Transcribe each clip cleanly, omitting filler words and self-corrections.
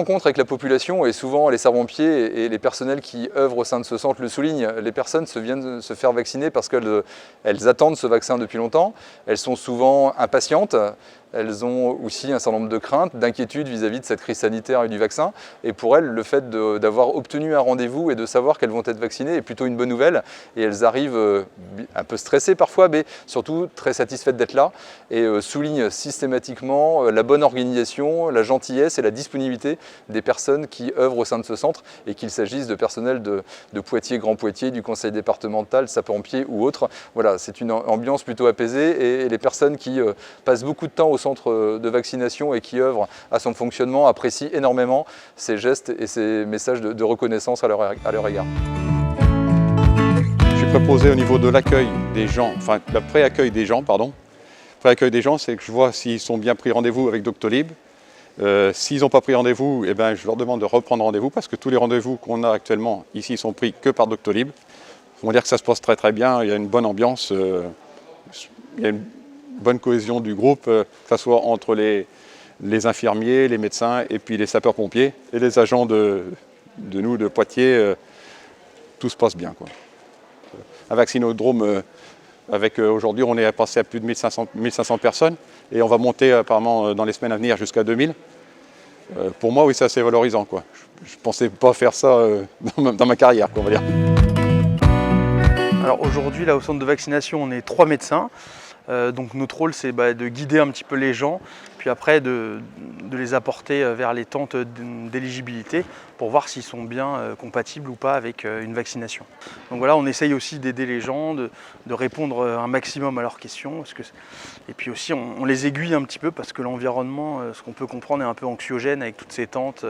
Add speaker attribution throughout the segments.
Speaker 1: rencontre avec la population, et souvent les sapeurs-pompiers et les personnels qui œuvrent au sein de ce centre le soulignent, les personnes viennent se faire vacciner parce qu'elles attendent ce vaccin depuis longtemps. Elles sont souvent impatientes. Elles ont aussi un certain nombre de craintes, d'inquiétudes vis-à-vis de cette crise sanitaire et du vaccin. Et pour elles, le fait d'avoir obtenu un rendez-vous et de savoir qu'elles vont être vaccinées est plutôt une bonne nouvelle. Et elles arrivent un peu stressées parfois, mais surtout très satisfaites d'être là. Et soulignent systématiquement la bonne organisation, la gentillesse et la disponibilité des personnes qui œuvrent au sein de ce centre. Et qu'il s'agisse de personnel de Poitiers, Grand Poitiers, du conseil départemental, sapeurs-pompiers ou autres. Voilà, c'est une ambiance plutôt apaisée. Et les personnes qui passent beaucoup de temps au centre de vaccination et qui œuvrent à son fonctionnement apprécient énormément ces gestes et ces messages de reconnaissance à leur égard.
Speaker 2: Je suis préposé au niveau de l'accueil des gens, enfin le pré-accueil des gens, pardon. Pré-accueil des gens, c'est que je vois s'ils sont bien pris rendez-vous avec Doctolib. S'ils n'ont pas pris rendez-vous, eh ben, je leur demande de reprendre rendez-vous parce que tous les rendez-vous qu'on a actuellement ici sont pris que par Doctolib. On va dire que ça se passe très très bien, il y a une bonne ambiance, il y a une bonne cohésion du groupe, que ce soit entre les infirmiers, les médecins et puis les sapeurs-pompiers et les agents de nous de Poitiers, tout se passe bien, quoi. Un vaccinodrome, aujourd'hui on est passé à plus de 1500 personnes et on va monter apparemment dans les semaines à venir jusqu'à 2000. Pour moi, oui, c'est assez valorisant, quoi. Je ne pensais pas faire ça dans ma carrière, quoi, on va dire.
Speaker 3: Alors aujourd'hui, là au centre de vaccination, on est 3 médecins. Donc notre rôle, c'est de guider un petit peu les gens, puis après de les apporter vers les tentes d'éligibilité pour voir s'ils sont bien compatibles ou pas avec une vaccination. Donc voilà, on essaye aussi d'aider les gens, de répondre un maximum à leurs questions. Et puis aussi, on les aiguille un petit peu parce que l'environnement, ce qu'on peut comprendre, est un peu anxiogène avec toutes ces tentes,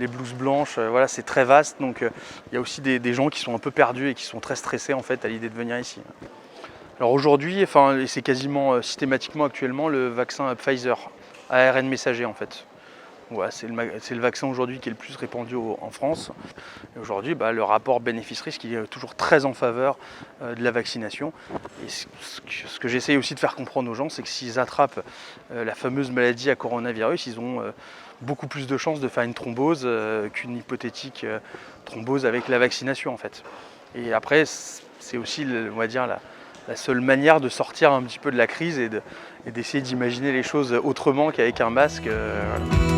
Speaker 3: les blouses blanches, voilà, c'est très vaste. Donc il y a aussi des gens qui sont un peu perdus et qui sont très stressés en fait à l'idée de venir ici. Alors aujourd'hui, c'est quasiment systématiquement actuellement le vaccin Pfizer, ARN messager en fait. Voilà, c'est le vaccin aujourd'hui qui est le plus répandu en France. Et aujourd'hui, le rapport bénéfice-risque il est toujours très en faveur de la vaccination. Et ce que j'essaye aussi de faire comprendre aux gens, c'est que s'ils attrapent la fameuse maladie à coronavirus, ils ont beaucoup plus de chances de faire une thrombose qu'une hypothétique thrombose avec la vaccination en fait. Et après, c'est aussi, on va dire, la seule manière de sortir un petit peu de la crise et d'essayer d'imaginer les choses autrement qu'avec un masque. Voilà.